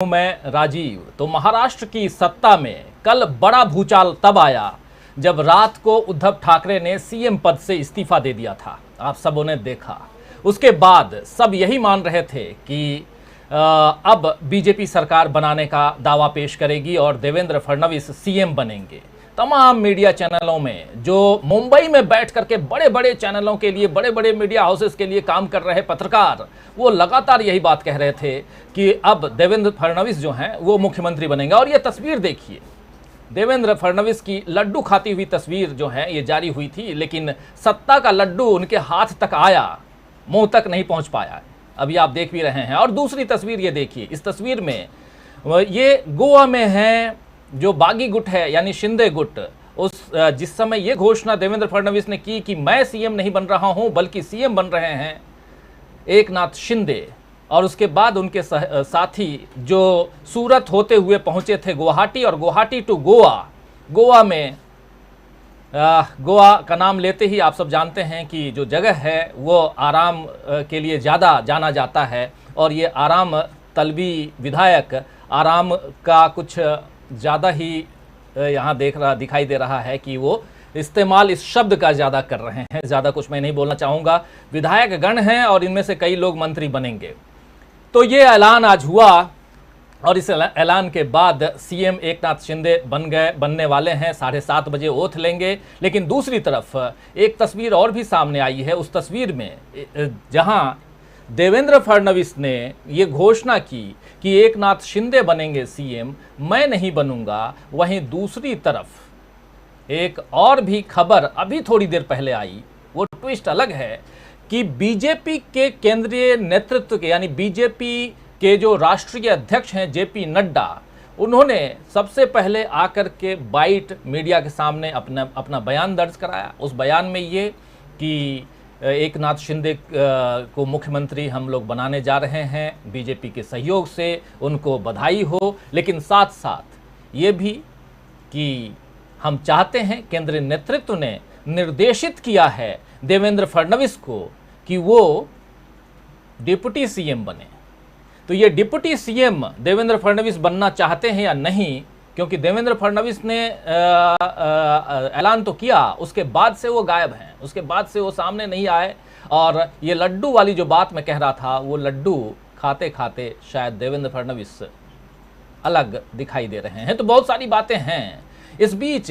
मैं राजीव। तो महाराष्ट्र की सत्ता में कल बड़ा भूचाल तब आया जब रात को उद्धव ठाकरे ने सीएम पद से इस्तीफा दे दिया था। आप सबों ने देखा। उसके बाद सब यही मान रहे थे कि अब बीजेपी सरकार बनाने का दावा पेश करेगी और देवेंद्र फडणवीस सीएम बनेंगे। तमाम मीडिया चैनलों में जो मुंबई में बैठ करके बड़े बड़े चैनलों के लिए, बड़े बड़े मीडिया हाउसेस के लिए काम कर रहे पत्रकार, वो लगातार यही बात कह रहे थे कि अब देवेंद्र फडणवीस जो हैं वो मुख्यमंत्री बनेंगे। और ये तस्वीर देखिए, देवेंद्र फडणवीस की लड्डू खाती हुई तस्वीर जो है ये जारी हुई थी, लेकिन सत्ता का लड्डू उनके हाथ तक आया, मुंह तक नहीं पहुंच पाया। अभी आप देख भी रहे हैं। और दूसरी तस्वीर ये देखिए, इस तस्वीर में ये गोवा में है जो बागी गुट है यानी शिंदे गुट। जिस समय ये घोषणा देवेंद्र फडणवीस ने की कि मैं सीएम नहीं बन रहा हूं बल्कि सीएम बन रहे हैं एकनाथ शिंदे, और उसके बाद उनके साथी जो सूरत होते हुए पहुंचे थे गुवाहाटी, और गुवाहाटी टू गोवा में गोवा का नाम लेते ही आप सब जानते हैं कि जो जगह है वो आराम के लिए ज़्यादा जाना जाता है, और ये आराम तलबी विधायक आराम का कुछ ज़्यादा ही यहाँ दिखाई दे रहा है कि वो इस्तेमाल इस शब्द का ज़्यादा कर रहे हैं। ज़्यादा कुछ मैं नहीं बोलना चाहूँगा। विधायक गण हैं और इनमें से कई लोग मंत्री बनेंगे। तो ये ऐलान आज हुआ, और इस ऐलान के बाद सीएम एकनाथ शिंदे बनने वाले हैं। 7:30 बजे ओथ लेंगे। लेकिन दूसरी तरफ एक तस्वीर और भी सामने आई है। उस तस्वीर में जहाँ देवेंद्र फडणवीस ने ये घोषणा की कि एकनाथ शिंदे बनेंगे सीएम, मैं नहीं बनूंगा, वहीं दूसरी तरफ एक और भी खबर अभी थोड़ी देर पहले आई। वो ट्विस्ट अलग है कि बीजेपी के केंद्रीय नेतृत्व के यानी बीजेपी के जो राष्ट्रीय अध्यक्ष हैं जेपी नड्डा, उन्होंने सबसे पहले आकर के बाइट मीडिया के सामने अपना बयान दर्ज कराया। उस बयान में ये कि एकनाथ शिंदे को मुख्यमंत्री हम लोग बनाने जा रहे हैं बीजेपी के सहयोग से, उनको बधाई हो। लेकिन साथ साथ ये भी कि हम चाहते हैं, केंद्रीय नेतृत्व ने निर्देशित किया है देवेंद्र फडणवीस को कि वो डिप्टी सीएम बने। तो ये डिप्टी सीएम देवेंद्र फडणवीस बनना चाहते हैं या नहीं, क्योंकि देवेंद्र फडणवीस ने ऐलान तो किया, उसके बाद से वो गायब हैं, उसके बाद से वो सामने नहीं आए। और ये लड्डू वाली जो बात मैं कह रहा था, वो लड्डू खाते खाते शायद देवेंद्र फडणवीस अलग दिखाई दे रहे हैं। तो बहुत सारी बातें हैं। इस बीच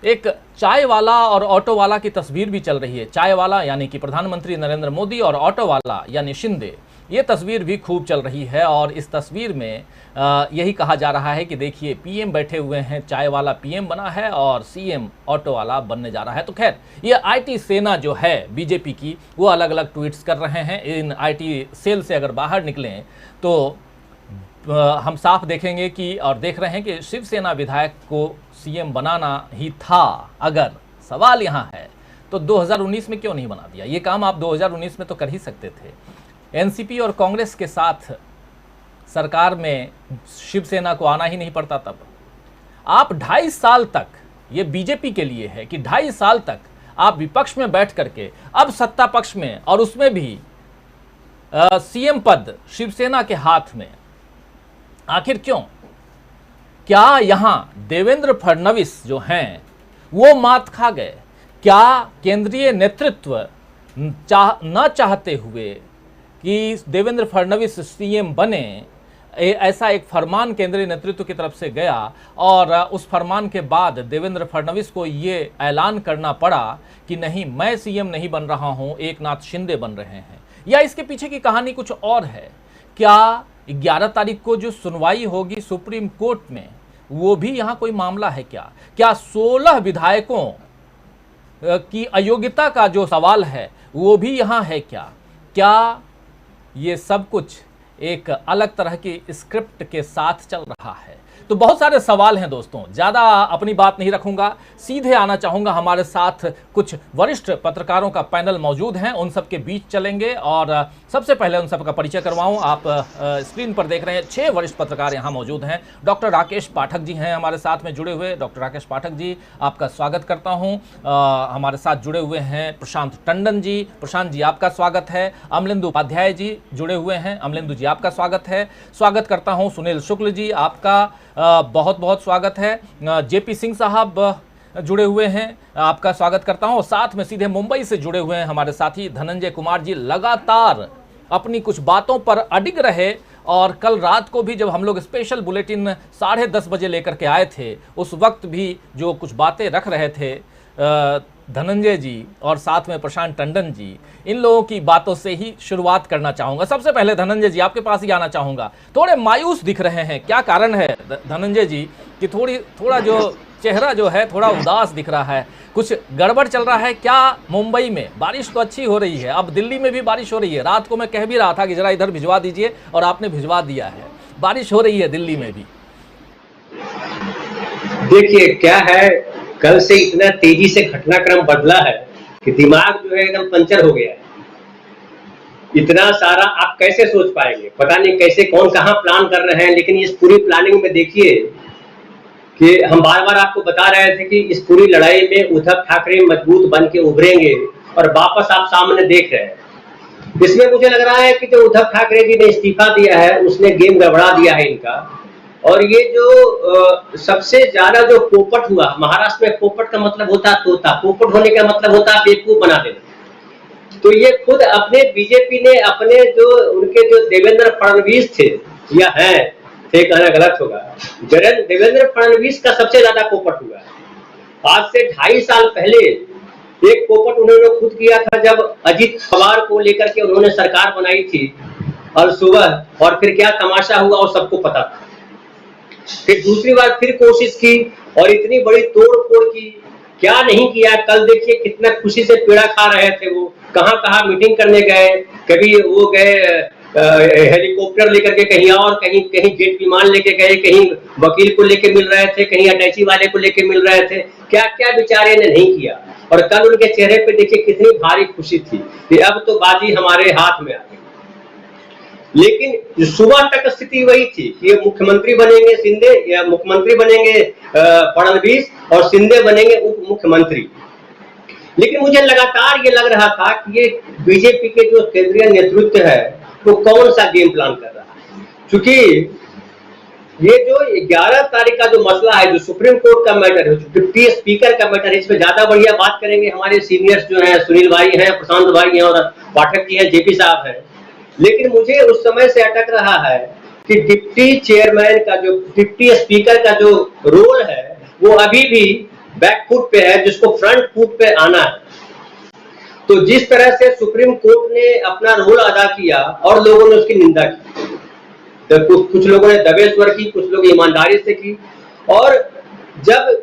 एक चाय वाला और ऑटो वाला की तस्वीर भी चल रही है। चाय वाला यानी कि प्रधानमंत्री नरेंद्र मोदी, और ऑटो वाला यानी शिंदे, ये तस्वीर भी खूब चल रही है। और इस तस्वीर में यही कहा जा रहा है कि देखिए पीएम बैठे हुए हैं, चाय वाला पीएम बना है और सीएम ऑटो वाला बनने जा रहा है। तो खैर, ये आईटी सेना जो है बीजेपी की, वो अलग अलग ट्वीट्स कर रहे हैं। इन आईटी सेल से अगर बाहर निकलें तो हम साफ देखेंगे कि और देख रहे हैं कि शिवसेना विधायक को सीएम बनाना ही था। अगर सवाल यहाँ है तो 2019 में क्यों नहीं बना दिया? ये काम आप 2019 में तो कर ही सकते थे। एनसीपी और कांग्रेस के साथ सरकार में शिवसेना को आना ही नहीं पड़ता। तब आप 2.5 साल तक, ये बीजेपी के लिए है कि 2.5 साल तक आप विपक्ष में बैठ करके अब सत्ता पक्ष में, और उसमें भी सीएम पद शिवसेना के हाथ में। आखिर क्यों? क्या यहां देवेंद्र फडणवीस जो हैं वो मात खा गए? क्या केंद्रीय नेतृत्व न चाहते हुए कि देवेंद्र फडणवीस सीएम बने, ऐसा एक फरमान केंद्रीय नेतृत्व की तरफ से गया, और उस फरमान के बाद देवेंद्र फडणवीस को ये ऐलान करना पड़ा कि नहीं, मैं सीएम नहीं बन रहा हूं, एकनाथ शिंदे बन रहे हैं? या इसके पीछे की कहानी कुछ और है? क्या 11 तारीख को जो सुनवाई होगी सुप्रीम कोर्ट में, वो भी यहां कोई मामला है क्या? क्या 16 विधायकों की अयोग्यता का जो सवाल है वो भी यहां है क्या? क्या ये सब कुछ एक अलग तरह की स्क्रिप्ट के साथ चल रहा है? तो बहुत सारे सवाल हैं दोस्तों। ज़्यादा अपनी बात नहीं रखूंगा, सीधे आना चाहूँगा। हमारे साथ कुछ वरिष्ठ पत्रकारों का पैनल मौजूद हैं, उन सब के बीच चलेंगे और सबसे पहले उन सब का परिचय करवाऊँ। आप स्क्रीन पर देख रहे हैं 6 वरिष्ठ पत्रकार यहाँ मौजूद हैं। डॉक्टर राकेश पाठक जी हैं हमारे साथ में जुड़े हुए। डॉक्टर राकेश पाठक जी, आपका स्वागत करता हूँ। हमारे साथ जुड़े हुए हैं प्रशांत टंडन जी। प्रशांत जी, आपका स्वागत है। अमलेंदु उपाध्याय जी जुड़े हुए हैं। अमलेंदु जी, जी, आपका स्वागत है। स्वागत करता हूं सुनील शुक्ल जी, आपका बहुत बहुत स्वागत है। जेपी सिंह साहब जुड़े हुए हैं, आपका स्वागत करता हूं। और साथ में सीधे मुंबई से जुड़े हुए हैं हमारे साथी धनंजय कुमार जी, लगातार अपनी कुछ बातों पर अडिग रहे। और कल रात को भी जब हम लोग स्पेशल बुलेटिन 10:30 बजे लेकर के आए थे, उस वक्त भी जो कुछ बातें रख रहे थे धनंजय जी और साथ में प्रशांत टंडन जी, इन लोगों की बातों से ही शुरुआत करना चाहूँगा। सबसे पहले धनंजय जी, आपके पास ही आना चाहूँगा। थोड़े मायूस दिख रहे हैं, क्या कारण है धनंजय जी कि थोड़ा जो चेहरा जो है थोड़ा उदास दिख रहा है? कुछ गड़बड़ चल रहा है क्या मुंबई में? बारिश तो अच्छी हो रही है, अब दिल्ली में भी बारिश हो रही है। रात को मैं कह भी रहा था कि जरा इधर भिजवा दीजिए और आपने भिजवा दिया है। बारिश हो रही है दिल्ली में भी। देखिए क्या है, कल से इतना तेजी से घटनाक्रम बदला है कि दिमाग जो है एकदम पंचर हो गया है। इतना सारा आप कैसे सोच पाएंगे? पता नहीं कैसे कौन कहां प्लान कर रहे हैं, लेकिन इस पूरी प्लानिंग में देखिए कि हम बार बार आपको बता रहे थे कि इस पूरी लड़ाई में उद्धव ठाकरे मजबूत बन के उभरेंगे, और वापस आप सामने देख रहे हैं। इसमें मुझे लग रहा है कि जो उद्धव ठाकरे जी ने इस्तीफा दिया है, उसने गेम गड़बड़ा दिया है इनका। और ये जो सबसे ज्यादा जो पोपट हुआ महाराष्ट्र में, पोपट का मतलब होता है तोता, पोपट होने का मतलब होता है बेवकूफ बना देना। तो ये खुद अपने बीजेपी ने अपने जो उनके जो देवेंद्र फडणवीस थे या हैं, थे कहना गलत होगा, देवेंद्र फडणवीस का सबसे ज्यादा पोपट हुआ। आज से 2.5 साल पहले एक पोपट उन्होंने खुद किया था, जब अजीत पवार को लेकर के उन्होंने सरकार बनाई थी और सुबह, और फिर क्या तमाशा हुआ वो सबको पता था। फिर दूसरी बार फिर कोशिश की और इतनी बड़ी तोड़ फोड़ की, क्या नहीं किया। कल देखिए कितना खुशी से पेड़ा खा रहे थे वो, कहां कहां मीटिंग करने गए, कभी वो गए हेलीकॉप्टर लेकर के कहीं, और कहीं कहीं जेट विमान लेके गए, कहीं वकील को लेके मिल रहे थे, कहीं अटैची वाले को लेके मिल रहे थे। क्या क्या बेचारे ने नहीं किया। और कल उनके चेहरे पे देखिए कितनी भारी खुशी थी कि अब तो बाजी हमारे हाथ में आ गई। लेकिन सुबह तक स्थिति वही थी कि ये मुख्यमंत्री बनेंगे शिंदे, या मुख्यमंत्री बनेंगे फडणवीस, और शिंदे बनेंगे उप मुख्यमंत्री। लेकिन मुझे लगातार ये लग रहा था कि ये बीजेपी के जो केंद्रीय नेतृत्व है वो कौन सा गेम प्लान कर रहा है। क्योंकि ये जो 11 तारीख का जो मसला है, जो सुप्रीम कोर्ट का मैटर है, डिप्टी स्पीकर का मैटर है, इसमें ज्यादा बढ़िया बात करेंगे हमारे सीनियर्स जो हैं, सुनील भाई हैं, प्रशांत भाई हैं और पाठक जी हैं, जेपी साहब हैं। लेकिन मुझे उस समय से अटक रहा है कि डिप्टी चेयरमैन का, जो डिप्टी स्पीकर का जो रोल है, वो अभी भी बैक फुट पे है, जिसको फ्रंट फुट पे आना है। तो जिस तरह से सुप्रीम कोर्ट ने अपना रोल अदा किया और लोगों ने उसकी निंदा की, तो कुछ लोगों ने दबे स्वर की, कुछ लोग ईमानदारी से की। और जब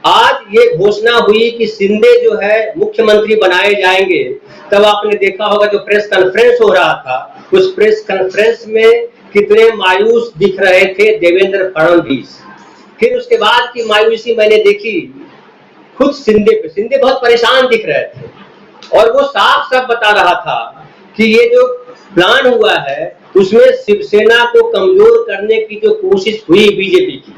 आज ये घोषणा हुई कि शिंदे जो है मुख्यमंत्री बनाए जाएंगे, तब आपने देखा होगा जो प्रेस कॉन्फ्रेंस हो रहा था, उस प्रेस कॉन्फ्रेंस में कितने मायूस दिख रहे थे देवेंद्र फडणवीस। फिर उसके बाद की मायूसी मैंने देखी खुद शिंदे पे। शिंदे बहुत परेशान दिख रहे थे और वो साफ साफ बता रहा था कि ये जो प्लान हुआ है उसमें शिवसेना को कमजोर करने की जो कोशिश हुई बीजेपी की।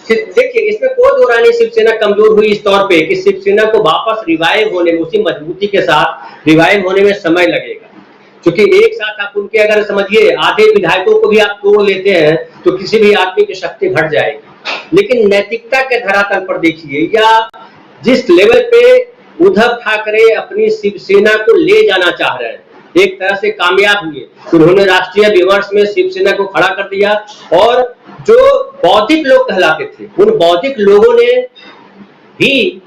देखिए इसमें कोई दो राय नहीं, शिवसेना कमजोर हुई इस तौर पे कि शिवसेना को वापस रिवाइव होने में, उसी मजबूती के साथ रिवाइव होने में समय लगेगा। क्योंकि एक साथ आप उनके, अगर समझिए आधे विधायकों को भी आप तोड़ लेते हैं तो किसी भी आदमी की शक्ति घट जाएगी। लेकिन नैतिकता के धरातल पर देखिए, या जिस लेवल पे उद्धव ठाकरे अपनी शिवसेना को ले जाना चाह रहे हैं, एक तरह से कामयाब हुए। उन्होंने राष्ट्रीय विमर्श में शिवसेना को खड़ा कर दिया, और जो बौद्धिक लोग कहलाते थे, उन बौद्धिक लोगों ने भी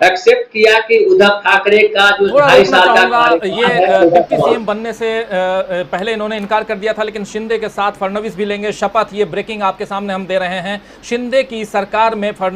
एक्सेप्ट किया कि उद्धव ठाकरे का जो 2.5 साल का ये डिप्टी सीएम बनने से पहले इन्होंने इनकार कर दिया था, लेकिन शिंदे के साथ फडणवीस भी लेंगे शपथ। ये ब्रेकिंग आपके सामने हम दे रहे हैं। शिंदे की सरकार में फडणवीस